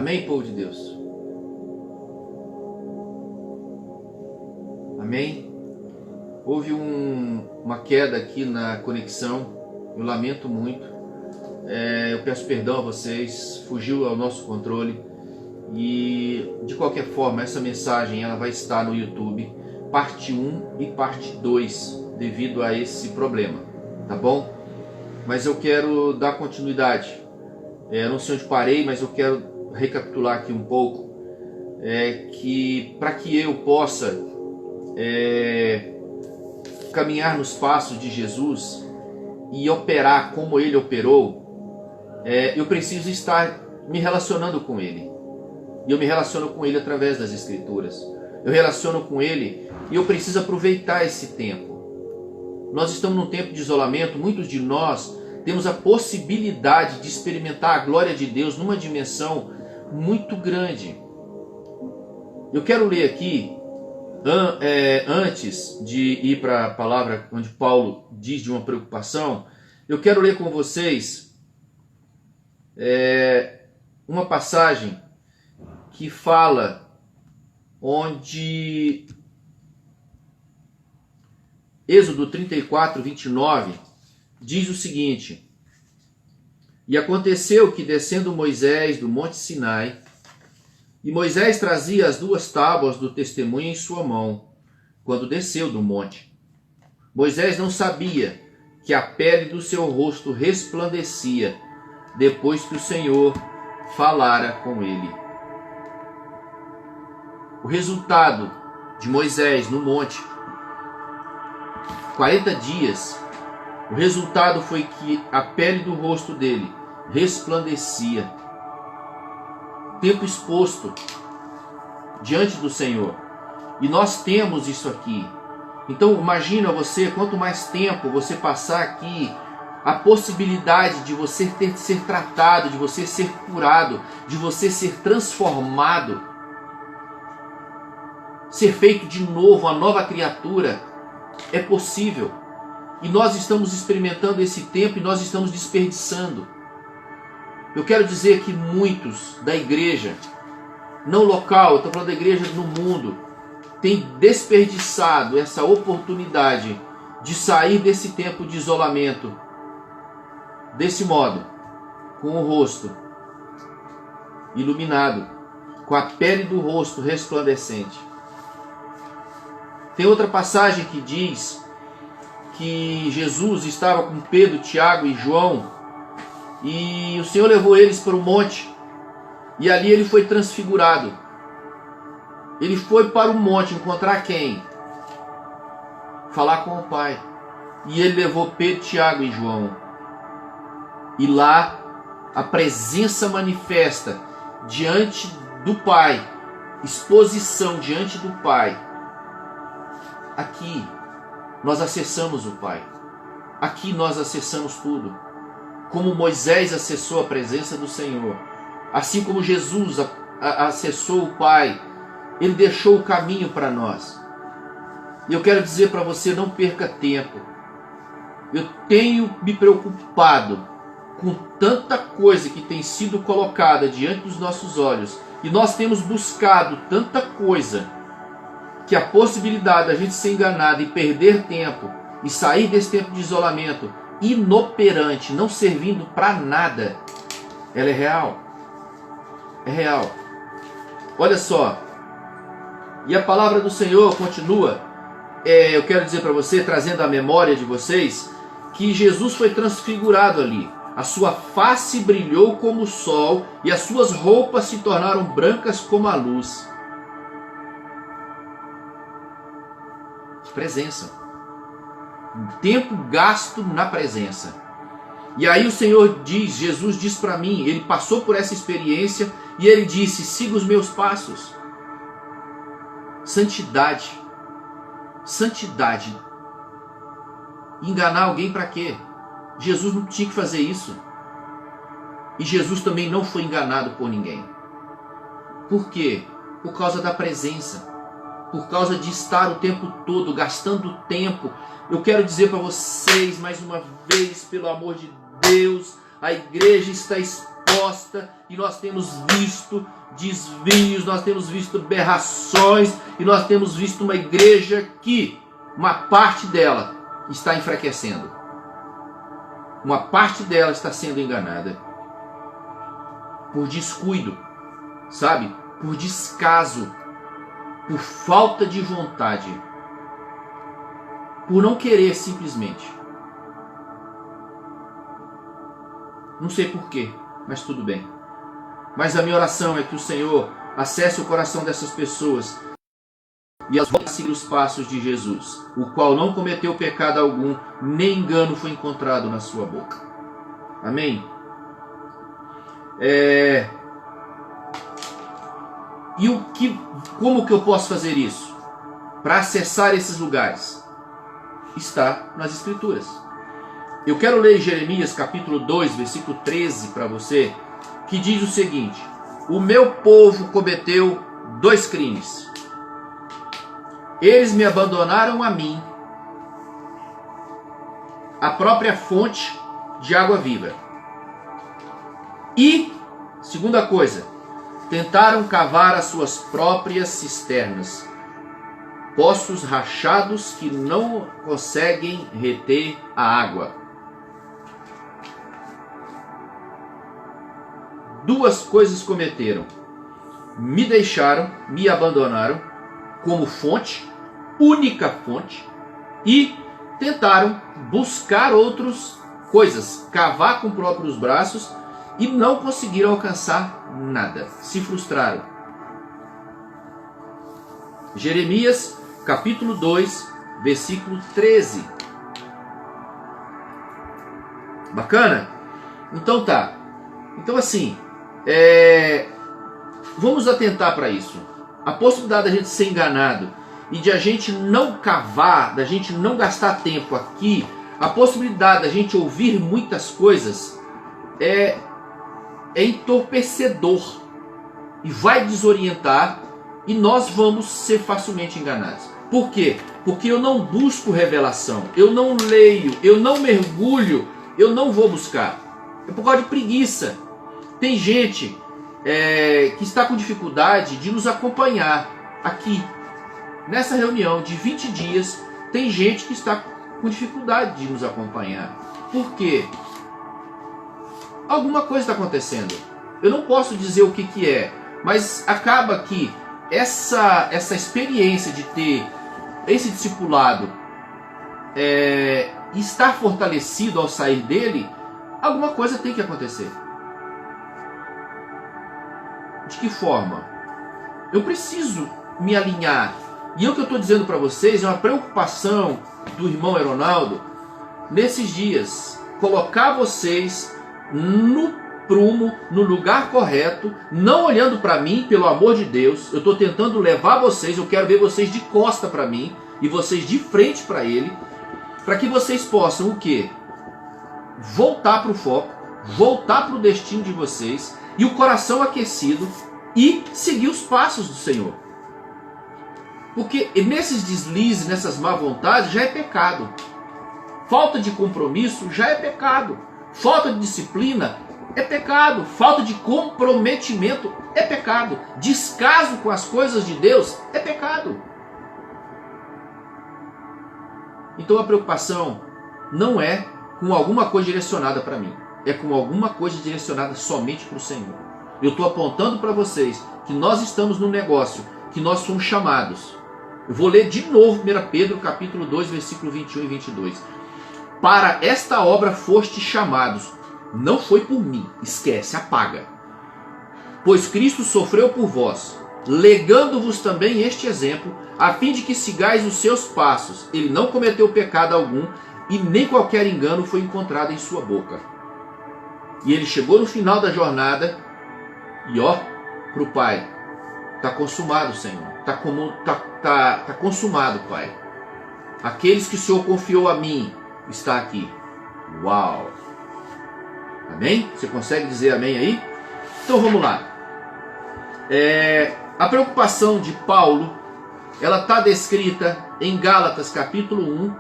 Amém, povo de Deus? Amém? Houve uma queda aqui na conexão, eu lamento muito, eu peço perdão a vocês, fugiu ao nosso controle e de qualquer forma essa mensagem ela vai estar no YouTube, parte 1 e parte 2, devido a esse problema, tá bom? Mas eu quero dar continuidade, não sei onde parei, mas eu quero recapitular aqui um pouco, que para que eu possa caminhar nos passos de Jesus e operar como Ele operou, eu preciso estar me relacionando com Ele. E eu me relaciono com Ele através das Escrituras. Eu relaciono com Ele e eu preciso aproveitar esse tempo. Nós estamos num tempo de isolamento, muitos de nós temos a possibilidade de experimentar a glória de Deus numa dimensão muito grande. Eu quero ler aqui, antes de ir para a palavra onde Paulo diz de uma preocupação, eu quero ler com vocês uma passagem que fala onde Êxodo 34, 29 diz o seguinte: E aconteceu que, descendo Moisés do monte Sinai, e Moisés trazia as 2 tábuas do testemunho em sua mão, quando desceu do monte. Moisés não sabia que a pele do seu rosto resplandecia, depois que o Senhor falara com ele. O resultado de Moisés no monte, 40 dias, o resultado foi que a pele do rosto dele resplandecia. Tempo exposto diante do Senhor. E nós temos isso aqui. Então imagina você, quanto mais tempo você passar aqui, a possibilidade de você ser tratado, de você ser curado, de você ser transformado, ser feito de novo, uma nova criatura, é possível. E nós estamos experimentando esse tempo e nós estamos desperdiçando. Eu quero dizer que muitos da igreja, não local, eu estou falando da igreja no mundo, têm desperdiçado essa oportunidade de sair desse tempo de isolamento, desse modo, com o rosto iluminado, com a pele do rosto resplandecente. Tem outra passagem que diz que Jesus estava com Pedro, Tiago e João, e o Senhor levou eles para o monte, e ali ele foi transfigurado. Ele foi para o monte encontrar quem? Falar com o Pai. E ele levou Pedro, Tiago e João. E lá a presença manifesta diante do Pai, exposição diante do Pai. Aqui nós acessamos o Pai. Aqui nós acessamos tudo. Como Moisés acessou a presença do Senhor, assim como Jesus acessou o Pai, Ele deixou o caminho para nós. E eu quero dizer para você, não perca tempo. Eu tenho me preocupado com tanta coisa que tem sido colocada diante dos nossos olhos, e nós temos buscado tanta coisa, que a possibilidade da gente ser enganado e perder tempo, e sair desse tempo de isolamento, inoperante, não servindo para nada, ela é real. É real. Olha só. E a palavra do Senhor continua. Eu quero dizer para você, trazendo a memória de vocês, que Jesus foi transfigurado ali. A sua face brilhou como o sol e as suas roupas se tornaram brancas como a luz. Presença. Tempo gasto na presença. E aí o Senhor diz, Jesus diz para mim, ele passou por essa experiência e ele disse: siga os meus passos. Santidade. Santidade. Enganar alguém para quê? Jesus não tinha que fazer isso. E Jesus também não foi enganado por ninguém. Por quê? Por causa da presença. Por causa de estar o tempo todo gastando tempo. Eu quero dizer para vocês mais uma vez, pelo amor de Deus, a igreja está exposta proposta e nós temos visto desvios, nós temos visto berrações e nós temos visto uma igreja que uma parte dela está enfraquecendo. Uma parte dela está sendo enganada. Por descuido, sabe? Por descaso, por falta de vontade, por não querer simplesmente. Não sei porquê, mas tudo bem. Mas a minha oração é que o Senhor acesse o coração dessas pessoas e elas vão seguir os passos de Jesus, o qual não cometeu pecado algum, nem engano foi encontrado na sua boca. Amém? Como que eu posso fazer isso? Para acessar esses lugares? Está nas Escrituras. Eu quero ler Jeremias capítulo 2, versículo 13 para você, que diz o seguinte: o meu povo cometeu 2 crimes. Eles me abandonaram a mim, a própria fonte de água viva. E, segunda coisa, tentaram cavar as suas próprias cisternas, poços rachados que não conseguem reter a água. 2 coisas cometeram: me deixaram, me abandonaram como fonte, única fonte, e tentaram buscar outras coisas, cavar com próprios braços e não conseguiram alcançar nada, se frustraram. Jeremias capítulo 2, versículo 13. Bacana? Então tá. Então assim, vamos atentar para isso. A possibilidade da gente ser enganado e de a gente não cavar, da gente não gastar tempo aqui, a possibilidade da gente ouvir muitas coisas é entorpecedor e vai desorientar, e nós vamos ser facilmente enganados. Por quê? Porque eu não busco revelação, eu não leio, eu não mergulho, eu não vou buscar. É por causa de preguiça. Tem gente que está com dificuldade de nos acompanhar aqui. Nessa reunião de 20 dias, tem gente que está com dificuldade de nos acompanhar. Por quê? Alguma coisa está acontecendo. Eu não posso dizer o que é, mas acaba que essa experiência de ter esse discipulado estar fortalecido ao sair dele, alguma coisa tem que acontecer. De que forma? Eu preciso me alinhar. E o que eu estou dizendo para vocês é uma preocupação do irmão Eronaldo nesses dias. Colocar vocês no prumo, no lugar correto, não olhando para mim, pelo amor de Deus. Eu estou tentando levar vocês, eu quero ver vocês de costa para mim e vocês de frente para ele, para que vocês possam o quê? Voltar para o foco, voltar para o destino de vocês e o coração aquecido e seguir os passos do Senhor. Porque nesses deslizes, nessas má vontades, já é pecado. Falta de compromisso já é pecado. Falta de disciplina é pecado. Falta de comprometimento é pecado. Descaso com as coisas de Deus é pecado. Então a preocupação não é com alguma coisa direcionada para mim. É com alguma coisa direcionada somente para o Senhor. Eu estou apontando para vocês que nós estamos no negócio, que nós somos chamados. Eu vou ler de novo 1 Pedro capítulo 2, versículo 21 e 22. Para esta obra fostes chamados, não foi por mim, esquece, apaga. Pois Cristo sofreu por vós, legando-vos também este exemplo, a fim de que sigais os seus passos. Ele não cometeu pecado algum, e nem qualquer engano foi encontrado em sua boca. E ele chegou no final da jornada, e para o Pai, está consumado, Senhor, está consumado, Pai. Aqueles que o Senhor confiou a mim, está aqui. Uau! Amém? Você consegue dizer amém aí? Então vamos lá. A preocupação de Paulo, ela está descrita em Gálatas capítulo 1,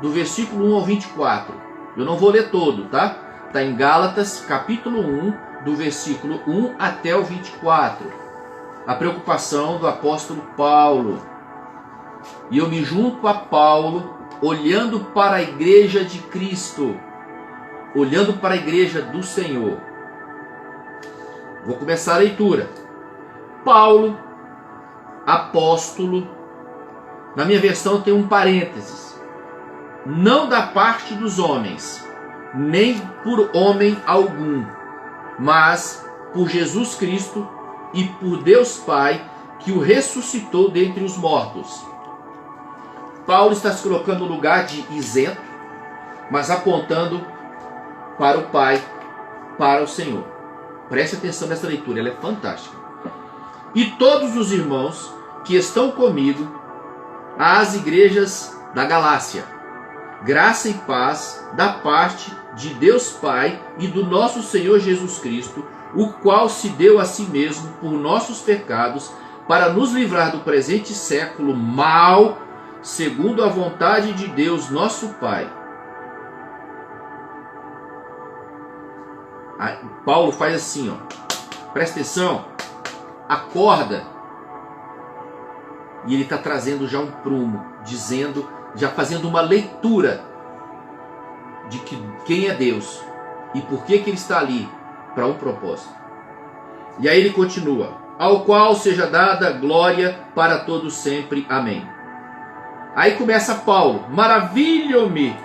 do versículo 1 ao 24. Eu não vou ler todo, tá? Está em Gálatas capítulo 1, do versículo 1 até o 24. A preocupação do apóstolo Paulo. E eu me junto a Paulo, olhando para a igreja de Cristo, olhando para a igreja do Senhor. Vou começar a leitura. Paulo, apóstolo, na minha versão tem um parênteses. Não da parte dos homens, nem por homem algum, mas por Jesus Cristo e por Deus Pai, que o ressuscitou dentre os mortos. Paulo está se colocando no lugar de isento, mas apontando para o Pai, para o Senhor. Preste atenção nessa leitura, ela é fantástica. E todos os irmãos que estão comigo, às igrejas da Galácia, graça e paz da parte de Deus Pai e do nosso Senhor Jesus Cristo, o qual se deu a si mesmo por nossos pecados, para nos livrar do presente século mal, segundo a vontade de Deus nosso Pai. Paulo faz assim, ó. Presta atenção, acorda. E ele está trazendo já um prumo, dizendo, já fazendo uma leitura de quem é Deus e por que ele está ali, para um propósito. E aí ele continua: ao qual seja dada glória para todos sempre. Amém. Aí começa Paulo: maravilho-me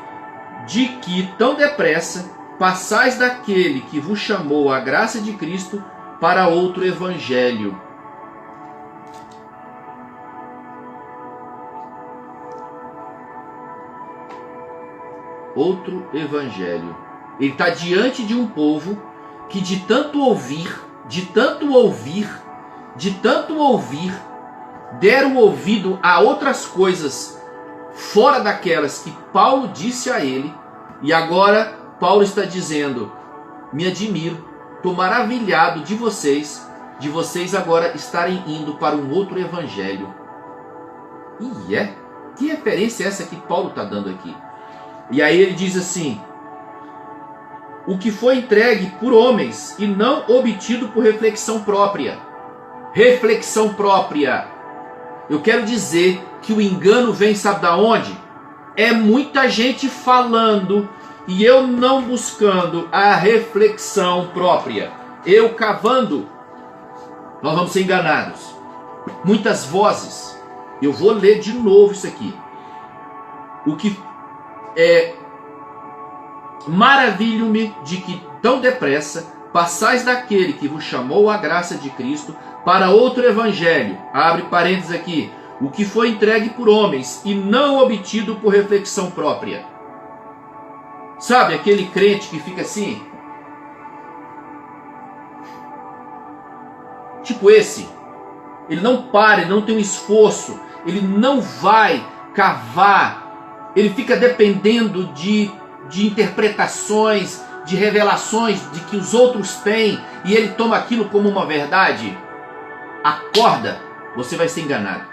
de que tão depressa passais daquele que vos chamou à graça de Cristo para outro evangelho. Outro evangelho. Ele está diante de um povo que de tanto ouvir, deram ouvido a outras coisas fora daquelas que Paulo disse a ele, e agora Paulo está dizendo: me admiro, estou maravilhado de vocês agora estarem indo para um outro evangelho. E que referência é essa que Paulo está dando aqui? E aí ele diz assim: o que foi entregue por homens e não obtido por reflexão própria. Reflexão própria. Eu quero dizer que o engano vem, sabe da onde? É muita gente falando e eu não buscando a reflexão própria. Eu cavando, nós vamos ser enganados. Muitas vozes. Eu vou ler de novo isso aqui. O que maravilho-me de que tão depressa passais daquele que vos chamou à graça de Cristo para outro evangelho. Abre parênteses aqui. O que foi entregue por homens e não obtido por reflexão própria. Sabe aquele crente que fica assim? Tipo esse. Ele não para, ele não tem um esforço. Ele não vai cavar. Ele fica dependendo de interpretações, de revelações de que os outros têm, e ele toma aquilo como uma verdade. Acorda, você vai ser enganado.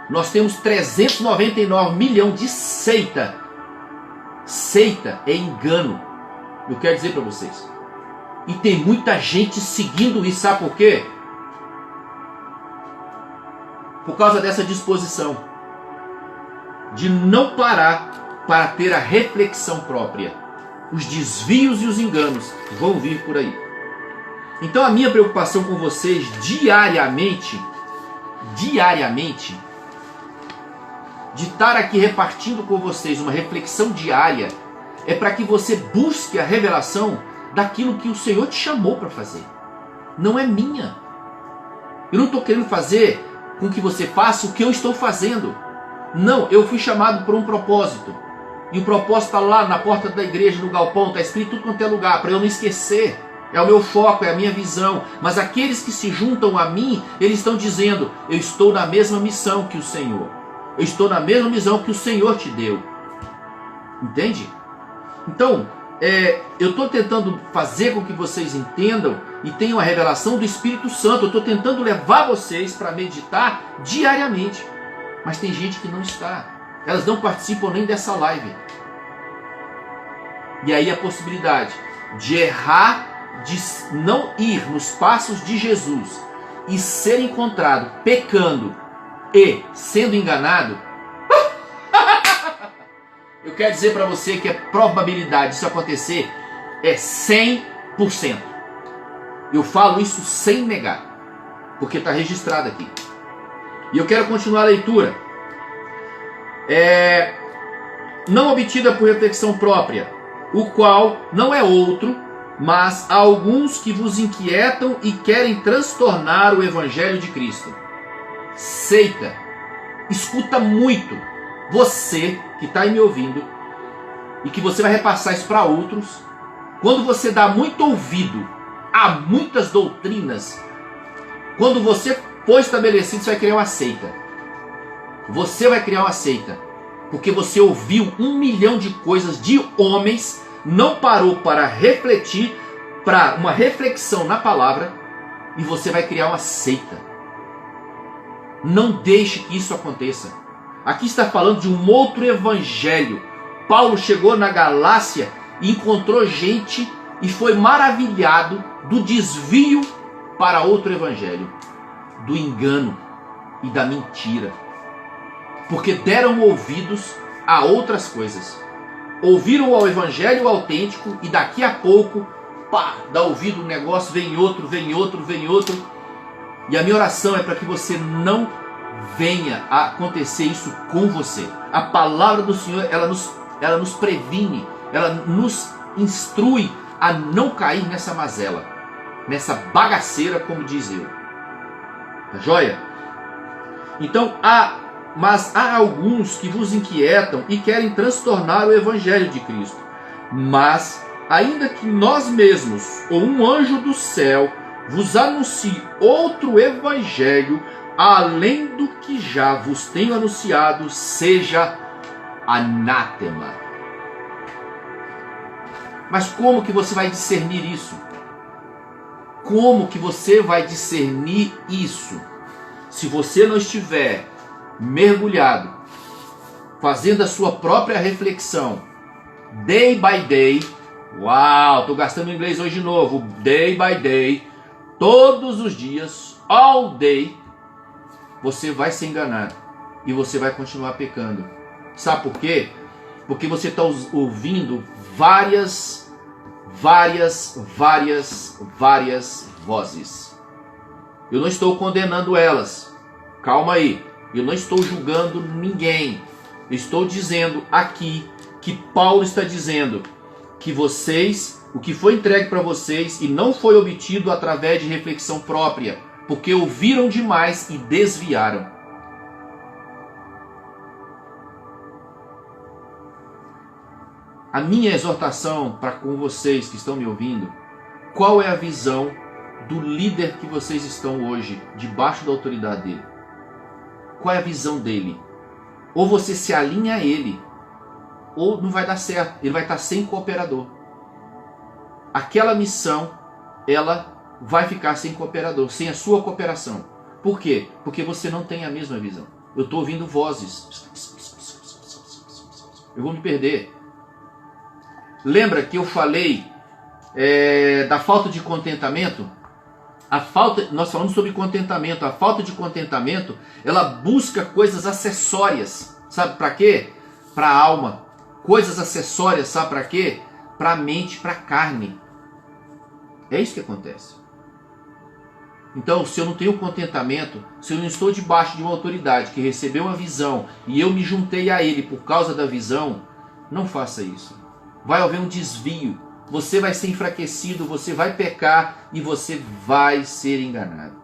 Nós temos 399 milhões de seita. Seita é engano. Eu quero dizer para vocês. E tem muita gente seguindo isso, sabe por quê? Por causa dessa disposição de não parar para ter a reflexão própria. Os desvios e os enganos vão vir por aí. Então a minha preocupação com vocês diariamente, de estar aqui repartindo com vocês uma reflexão diária, é para que você busque a revelação daquilo que o Senhor te chamou para fazer. Não é minha. Eu não estou querendo fazer com que você faça o que eu estou fazendo. Não, eu fui chamado por um propósito. E o propósito está lá na porta da igreja, no galpão, está escrito tudo quanto é lugar, para eu não esquecer. É o meu foco, é a minha visão. Mas aqueles que se juntam a mim, eles estão dizendo: eu estou na mesma missão que o Senhor. Eu estou na mesma missão que o Senhor te deu. Entende? Então, eu estou tentando fazer com que vocês entendam e tenham a revelação do Espírito Santo. Eu estou tentando levar vocês para meditar diariamente. Mas tem gente que não está. Elas não participam nem dessa live. E aí a possibilidade de errar de não ir nos passos de Jesus e ser encontrado pecando e sendo enganado, eu quero dizer para você que a probabilidade disso acontecer é 100%. Eu falo isso sem negar, porque está registrado aqui. E eu quero continuar a leitura. Não obtida por reflexão própria, o qual não é outro, mas há alguns que vos inquietam e querem transtornar o evangelho de Cristo. Seita. Escuta muito. Você que está aí me ouvindo e que você vai repassar isso para outros, quando você dá muito ouvido a muitas doutrinas, quando você for estabelecido, você vai criar uma seita. Você vai criar uma seita, porque você ouviu 1 milhão de coisas de homens, não parou para refletir, para uma reflexão na palavra, e você vai criar uma seita. Não deixe que isso aconteça. Aqui está falando de um outro evangelho. Paulo chegou na Galácia e encontrou gente e foi maravilhado do desvio para outro evangelho, do engano e da mentira, porque deram ouvidos a outras coisas. Ouviram ao evangelho autêntico e daqui a pouco, pá, dá ouvido um negócio, vem outro, vem outro, vem outro. E a minha oração é para que você não venha a acontecer isso com você. A palavra do Senhor, ela nos previne, ela nos instrui a não cair nessa mazela, nessa bagaceira, como diz eu. Tá joia? Então, mas há alguns que vos inquietam e querem transtornar o evangelho de Cristo. Mas, ainda que nós mesmos, ou um anjo do céu, vos anuncie outro evangelho, além do que já vos tenho anunciado, seja anátema. Mas como que você vai discernir isso? Como que você vai discernir isso? Se você não estiver mergulhado, fazendo a sua própria reflexão, day by day, uau, estou gastando inglês hoje de novo, day by day, todos os dias, all day, você vai ser enganado e você vai continuar pecando. Sabe por quê? Porque você está ouvindo várias vozes. Eu não estou condenando elas. Calma aí. Eu não estou julgando ninguém. Eu estou dizendo aqui que Paulo está dizendo que vocês, o que foi entregue para vocês e não foi obtido através de reflexão própria, porque ouviram demais e desviaram. A minha exortação para com vocês que estão me ouvindo, qual é a visão do líder que vocês estão hoje, debaixo da autoridade dele? Qual é a visão dele? Ou você se alinha a ele, ou não vai dar certo, ele vai estar sem cooperador. Aquela missão, ela vai ficar sem cooperador, sem a sua cooperação. Por quê? Porque você não tem a mesma visão. Eu estou ouvindo vozes. Eu vou me perder. Lembra que eu falei da falta de contentamento? Nós falamos sobre contentamento. A falta de contentamento, ela busca coisas acessórias. Sabe para quê? Para a alma. Coisas acessórias, sabe para quê? Para a mente, para a carne. É isso que acontece. Então, se eu não tenho contentamento, se eu não estou debaixo de uma autoridade que recebeu uma visão e eu me juntei a ele por causa da visão, não faça isso. Vai haver um desvio, você vai ser enfraquecido, você vai pecar e você vai ser enganado.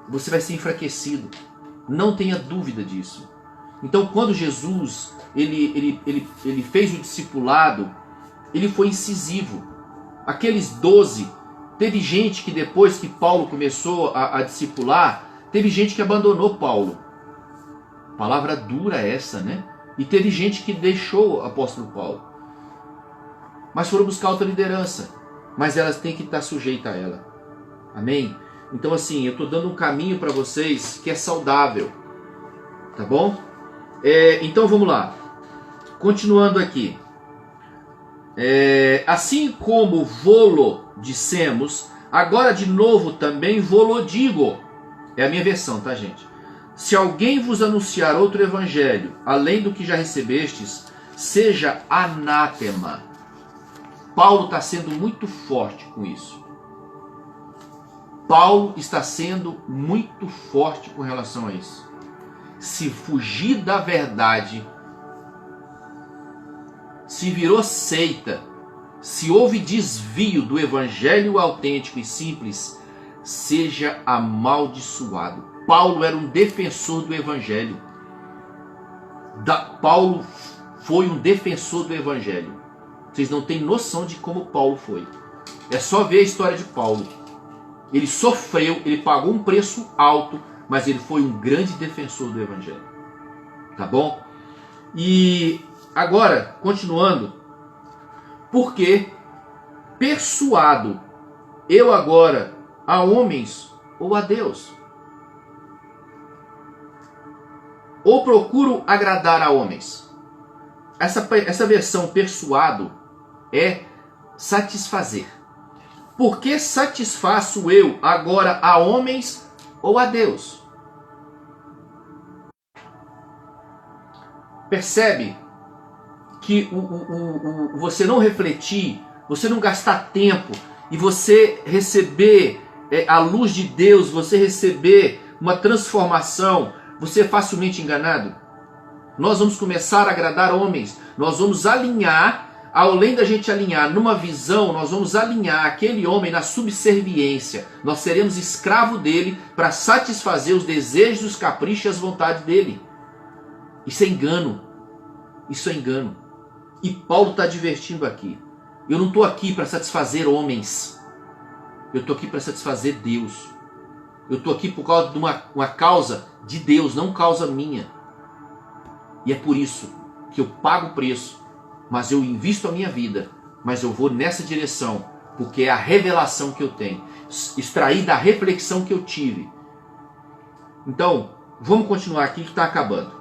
Você vai ser enfraquecido, não tenha dúvida disso. Então, quando Jesus ele fez o discipulado, ele foi incisivo. Aqueles 12, teve gente que depois que Paulo começou a discipular, teve gente que abandonou Paulo. Palavra dura essa, né? E teve gente que deixou o apóstolo Paulo. Mas foram buscar outra liderança. Mas elas têm que estar sujeitas a ela. Amém? Então assim, eu estou dando um caminho para vocês que é saudável. Tá bom? Então vamos lá. Continuando aqui. Assim como vô-lo dissemos, agora de novo também vô-lo digo. É a minha versão, tá, gente? Se alguém vos anunciar outro evangelho, além do que já recebestes, seja anátema. Paulo está sendo muito forte com isso. Paulo está sendo muito forte com relação a isso. Se fugir da verdade, se virou seita, se houve desvio do evangelho autêntico e simples, seja amaldiçoado. Paulo era um defensor do evangelho. Paulo foi um defensor do evangelho. Vocês não têm noção de como Paulo foi. É só ver a história de Paulo. Ele sofreu, ele pagou um preço alto, mas ele foi um grande defensor do evangelho. Tá bom? E agora, continuando. Porque persuado eu agora a homens ou a Deus? Ou procuro agradar a homens? Essa versão persuado é satisfazer. Por que satisfaço eu agora a homens ou a Deus? Percebe que você não refletir, você não gastar tempo e você receber a luz de Deus, você receber uma transformação, você é facilmente enganado? Nós vamos começar a agradar homens, nós vamos alinhar, além da gente alinhar numa visão, nós vamos alinhar aquele homem na subserviência. Nós seremos escravo dele para satisfazer os desejos, os caprichos e as vontades dele. Isso é engano. Isso é engano. E Paulo está advertindo aqui. Eu não estou aqui para satisfazer homens. Eu estou aqui para satisfazer Deus. Eu estou aqui por causa de uma causa de Deus, não causa minha. E é por isso que eu pago o preço, mas eu invisto a minha vida, mas eu vou nessa direção, porque é a revelação que eu tenho, extrair da reflexão que eu tive. Então, vamos continuar aqui que está acabando.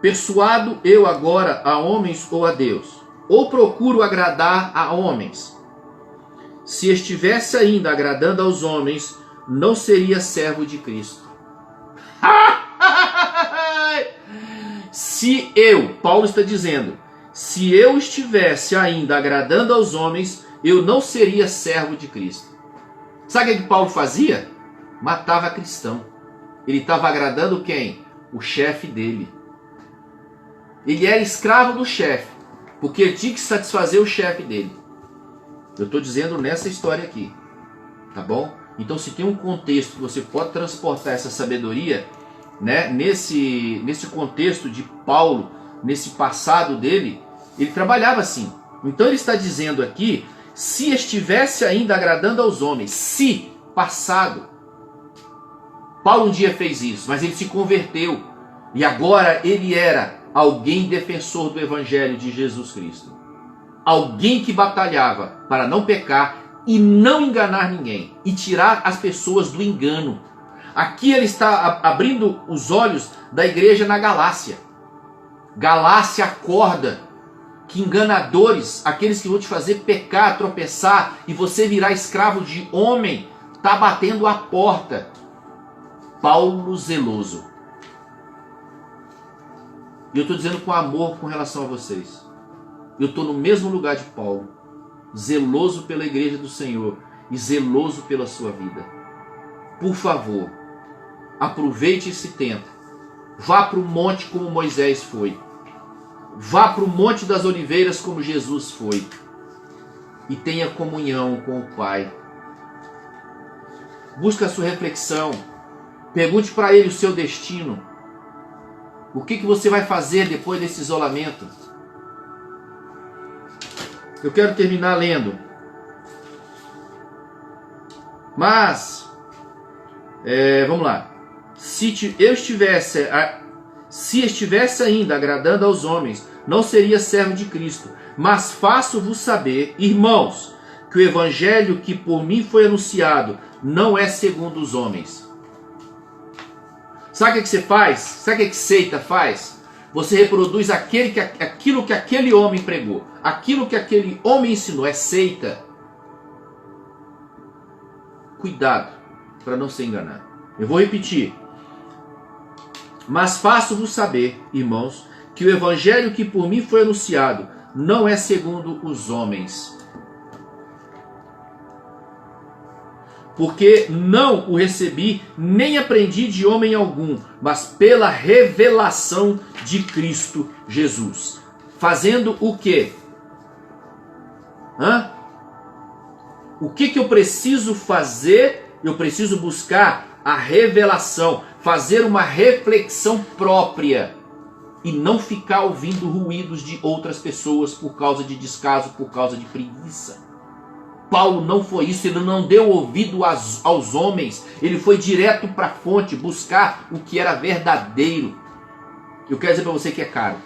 Persuado eu agora a homens ou a Deus? Ou procuro agradar a homens? Se estivesse ainda agradando aos homens, não seria servo de Cristo. Se eu, Paulo está dizendo, se eu estivesse ainda agradando aos homens, eu não seria servo de Cristo. Sabe o que Paulo fazia? Matava cristão. Ele estava agradando quem? O chefe dele. Ele era escravo do chefe, porque ele tinha que satisfazer o chefe dele. Eu estou dizendo nessa história aqui, tá bom? Então, se tem um contexto que você pode transportar essa sabedoria, né, nesse contexto de Paulo, nesse passado dele, ele trabalhava assim. Então ele está dizendo aqui, se estivesse ainda agradando aos homens, se, passado. Paulo um dia fez isso, mas ele se converteu. E agora ele era alguém defensor do evangelho de Jesus Cristo. Alguém que batalhava para não pecar e não enganar ninguém. E tirar as pessoas do engano. Aqui ele está abrindo os olhos da igreja na Galácia. Galácia acorda que enganadores, aqueles que vão te fazer pecar, tropeçar e você virar escravo de homem, está batendo a porta. Paulo zeloso. E eu estou dizendo com amor com relação a vocês. Eu estou no mesmo lugar de Paulo, zeloso pela igreja do Senhor e zeloso pela sua vida. Por favor, aproveite esse tempo. Vá para o monte como Moisés foi. Vá para o Monte das Oliveiras como Jesus foi. E tenha comunhão com o Pai. Busque a sua reflexão. Pergunte para Ele o seu destino. O que você vai fazer depois desse isolamento? Eu quero terminar lendo. Mas, vamos lá. Se estivesse ainda agradando aos homens, não seria servo de Cristo. Mas faço-vos saber, irmãos, que o evangelho que por mim foi anunciado não é segundo os homens. Sabe o que você faz? Sabe o que seita faz? Você reproduz aquilo que aquele homem pregou, aquilo que aquele homem ensinou. É seita. Cuidado para não ser enganado. Eu vou repetir. Mas faço-vos saber, irmãos, que o evangelho que por mim foi anunciado não é segundo os homens. Porque não o recebi, nem aprendi de homem algum, mas pela revelação de Cristo Jesus. Fazendo o quê? O que eu preciso fazer? Eu preciso buscar a revelação, fazer uma reflexão própria e não ficar ouvindo ruídos de outras pessoas por causa de descaso, por causa de preguiça. Paulo não foi isso, ele não deu ouvido aos homens, ele foi direto para a fonte, buscar o que era verdadeiro. Eu quero dizer para você que é caro.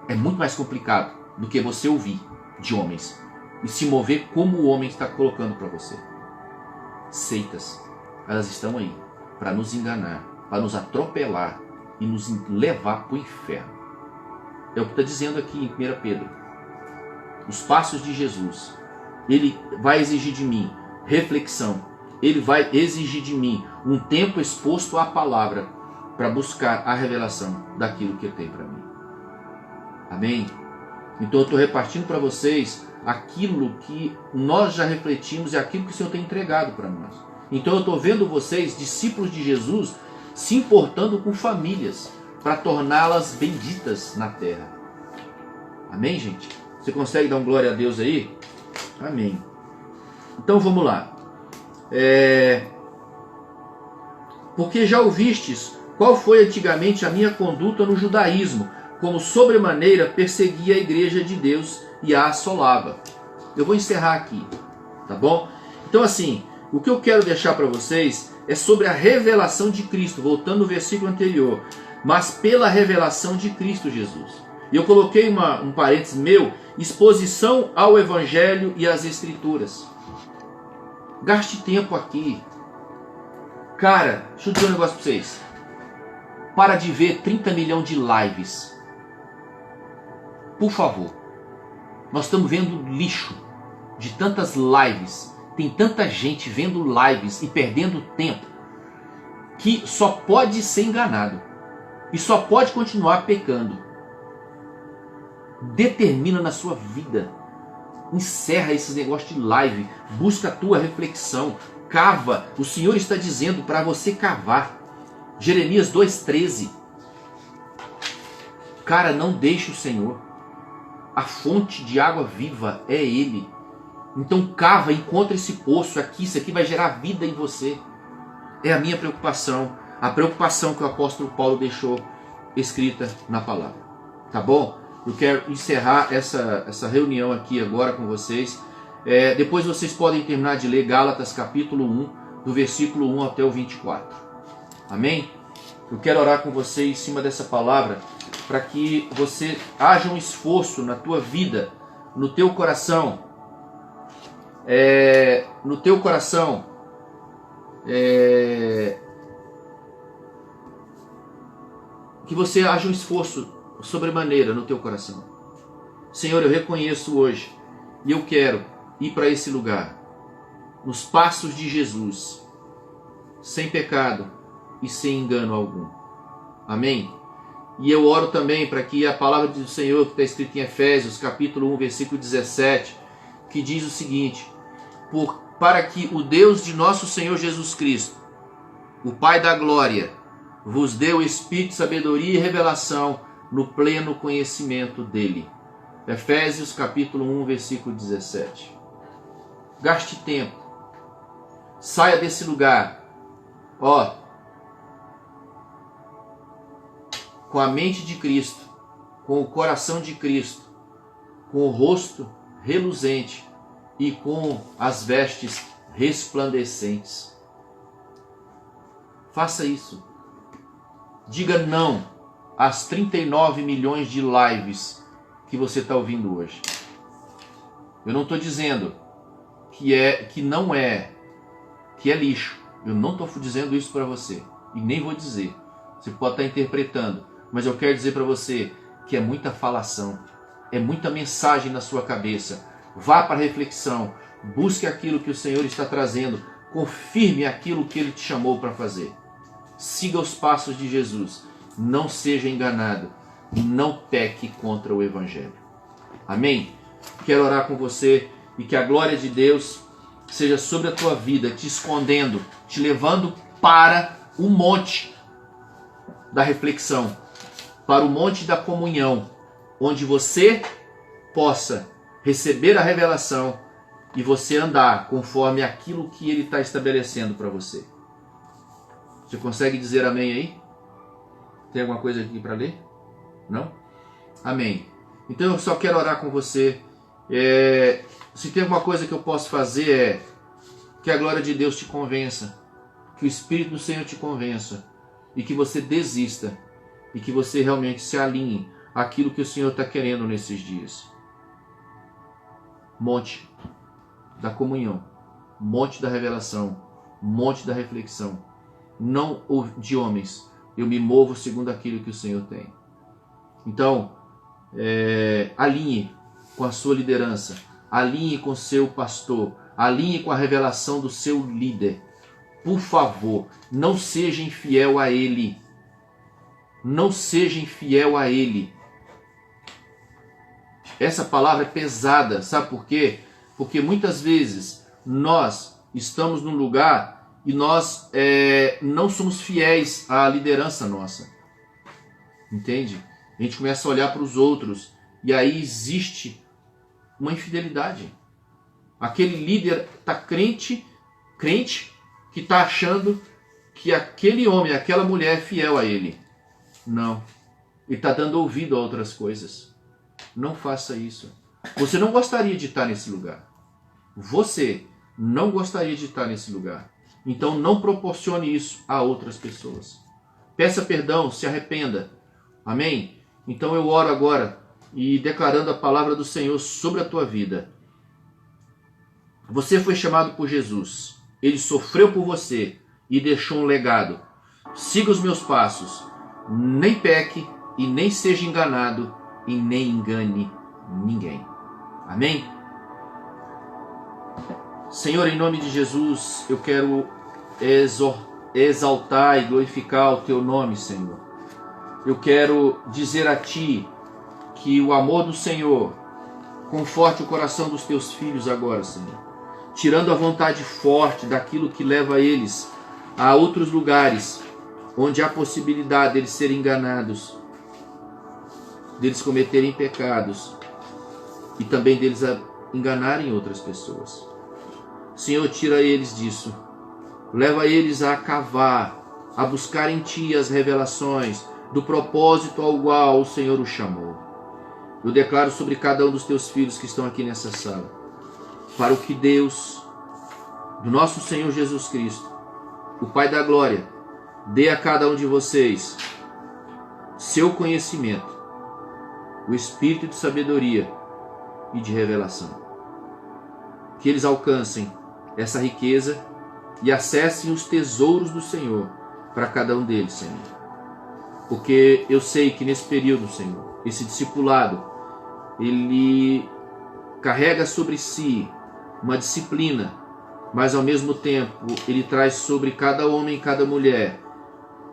É muito mais complicado do que você ouvir de homens e se mover como o homem está colocando para você. Seitas, elas estão aí para nos enganar, para nos atropelar e nos levar para o inferno. É o que está dizendo aqui em 1 Pedro. Os passos de Jesus. Ele vai exigir de mim reflexão. Ele vai exigir de mim um tempo exposto à palavra para buscar a revelação daquilo que ele tem para mim. Amém? Então eu estou repartindo para vocês aquilo que nós já refletimos e aquilo que o Senhor tem entregado para nós. Então eu estou vendo vocês, discípulos de Jesus, se importando com famílias para torná-las benditas na terra. Amém, gente? Você consegue dar um glória a Deus aí? Amém. Então vamos lá. Porque já ouvistes qual foi antigamente a minha conduta no judaísmo, como sobremaneira perseguia a igreja de Deus e a assolava. Eu vou encerrar aqui, tá bom? Então assim, o que eu quero deixar para vocês é sobre a revelação de Cristo, voltando no versículo anterior, mas pela revelação de Cristo Jesus. E eu coloquei um parênteses meu, exposição ao Evangelho e às Escrituras. Gaste tempo aqui. Cara, deixa eu dizer um negócio para vocês. Para de ver 30 milhões de lives. Por favor. Nós estamos vendo lixo de tantas lives. Tem tanta gente vendo lives e perdendo tempo que só pode ser enganado. E só pode continuar pecando. Determina na sua vida. Encerra esses negócios de live. Busca a tua reflexão. Cava. O Senhor está dizendo para você cavar. Jeremias 2,13. Cara, não deixe o Senhor. A fonte de água viva é Ele. Então cava, encontra esse poço aqui. Isso aqui vai gerar vida em você. É a minha preocupação. A preocupação que o apóstolo Paulo deixou escrita na palavra. Tá bom? Eu quero encerrar essa reunião aqui agora com vocês. Depois vocês podem terminar de ler Gálatas capítulo 1, do versículo 1 até o 24. Amém? Eu quero orar com você em cima dessa palavra, para que você haja um esforço na tua vida, no teu coração. Que você haja um esforço sobremaneira no teu coração. Senhor, eu reconheço hoje e eu quero ir para esse lugar, nos passos de Jesus, sem pecado e sem engano algum. Amém? E eu oro também para que a palavra do Senhor, que está escrita em Efésios, capítulo 1, versículo 17, que diz o seguinte: para que o Deus de nosso Senhor Jesus Cristo, o Pai da glória, vos dê o espírito de sabedoria e revelação no pleno conhecimento dele. Efésios capítulo 1, versículo 17. Gaste tempo. Saia desse lugar. Com a mente de Cristo, com o coração de Cristo, com o rosto reluzente e com as vestes resplandecentes. Faça isso. Diga não às 39 milhões de lives que você está ouvindo hoje. Eu não estou dizendo que é lixo. Eu não estou dizendo isso para você. E nem vou dizer. Você pode estar interpretando. mas eu quero dizer para você que é muita falação, é muita mensagem na sua cabeça. Vá para a reflexão, busque aquilo que o Senhor está trazendo, confirme aquilo que Ele te chamou para fazer. Siga os passos de Jesus, não seja enganado, não peque contra o Evangelho. Amém? Quero orar com você e que a glória de Deus seja sobre a tua vida, te escondendo, te levando para o monte da reflexão, para o monte da comunhão, onde você possa receber a revelação e você andar conforme aquilo que Ele está estabelecendo para você. Você consegue dizer amém aí? Tem alguma coisa aqui para ler? Não? Amém. Então eu só quero orar com você. Se tem alguma coisa que eu posso fazer é que a glória de Deus te convença, que o Espírito do Senhor te convença e que você desista e que você realmente se alinhe àquilo que o Senhor está querendo nesses dias. Monte da comunhão, monte da revelação, monte da reflexão. Não de homens, eu me movo segundo aquilo que o Senhor tem. Então, alinhe com a sua liderança, alinhe com o seu pastor, alinhe com a revelação do seu líder. Por favor, não seja infiel a ele. Não seja infiel a ele. Essa palavra é pesada, sabe por quê? Porque muitas vezes nós estamos num lugar e nós não somos fiéis à liderança nossa. Entende? A gente começa a olhar para os outros e aí existe uma infidelidade. Aquele líder está crente que está achando que aquele homem, aquela mulher é fiel a ele. Não. Ele está dando ouvido a outras coisas. Não faça isso. Você não gostaria de estar nesse lugar. Você não gostaria de estar nesse lugar. Então não proporcione isso a outras pessoas. Peça perdão, se arrependa. Amém? Então eu oro agora e declarando a palavra do Senhor sobre a tua vida. Você foi chamado por Jesus. Ele sofreu por você e deixou um legado. Siga os meus passos. Nem peque e nem seja enganado e nem engane ninguém. Amém? Senhor, em nome de Jesus, eu quero exaltar e glorificar o teu nome, Senhor. Eu quero dizer a ti que o amor do Senhor conforte o coração dos teus filhos agora, Senhor. Tirando a vontade forte daquilo que leva eles a outros lugares onde há possibilidade deles serem enganados, deles cometerem pecados e também deles enganarem outras pessoas. Senhor, tira eles disso. Leva eles a cavar, a buscar em Ti as revelações do propósito ao qual o Senhor os chamou. Eu declaro sobre cada um dos Teus filhos que estão aqui nessa sala, para o que Deus, do nosso Senhor Jesus Cristo, o Pai da Glória, dê a cada um de vocês seu conhecimento, o espírito de sabedoria e de revelação. Que eles alcancem essa riqueza e acessem os tesouros do Senhor para cada um deles, Senhor. Porque eu sei que nesse período, Senhor, esse discipulado, ele carrega sobre si uma disciplina, mas ao mesmo tempo ele traz sobre cada homem e cada mulher,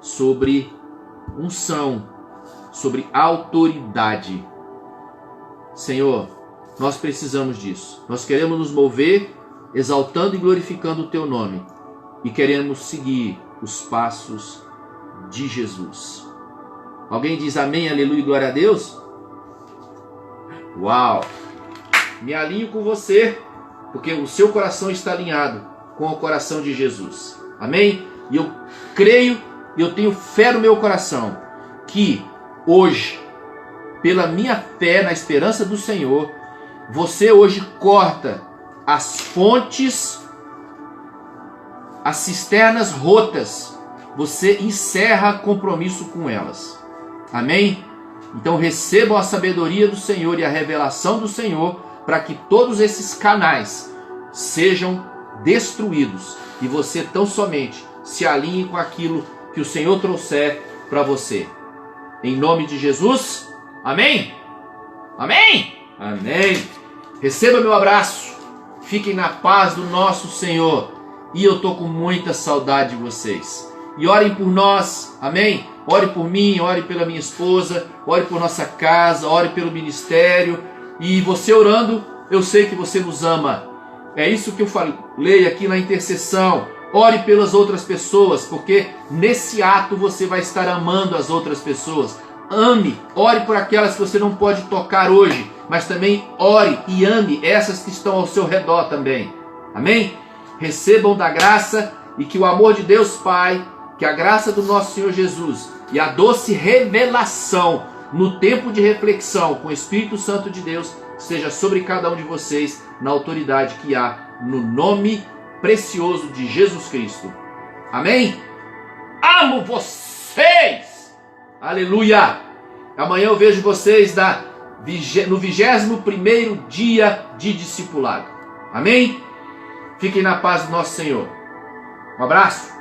sobre unção, sobre autoridade. Senhor, nós precisamos disso. Nós queremos nos mover exaltando e glorificando o Teu nome e queremos seguir os passos de Jesus. Alguém diz amém, aleluia, glória a Deus? Uau! Me alinho com você, porque o seu coração está alinhado com o coração de Jesus. Amém? E eu creio e eu tenho fé no meu coração que hoje, pela minha fé na esperança do Senhor, você hoje corta as fontes, as cisternas rotas. Você encerra compromisso com elas. Amém? Então recebam a sabedoria do Senhor e a revelação do Senhor para que todos esses canais sejam destruídos e você tão somente se alinhe com aquilo que o Senhor trouxer para você. Em nome de Jesus. Amém? Amém? Amém. Receba meu abraço. Fiquem na paz do nosso Senhor. E eu estou com muita saudade de vocês. E orem por nós. Amém? Ore por mim, ore pela minha esposa, ore por nossa casa, ore pelo ministério. E você orando, eu sei que você nos ama. É isso que eu falei aqui na intercessão. Ore pelas outras pessoas, porque nesse ato você vai estar amando as outras pessoas. Ame, ore por aquelas que você não pode tocar hoje, mas também ore e ame essas que estão ao seu redor também. Amém? Recebam da graça e que o amor de Deus Pai, que a graça do nosso Senhor Jesus e a doce revelação no tempo de reflexão com o Espírito Santo de Deus esteja sobre cada um de vocês na autoridade que há no nome precioso de Jesus Cristo. Amém? Amo vocês! Aleluia! Amanhã eu vejo vocês no 21º dia de discipulado. Amém? Fiquem na paz do nosso Senhor. Um abraço.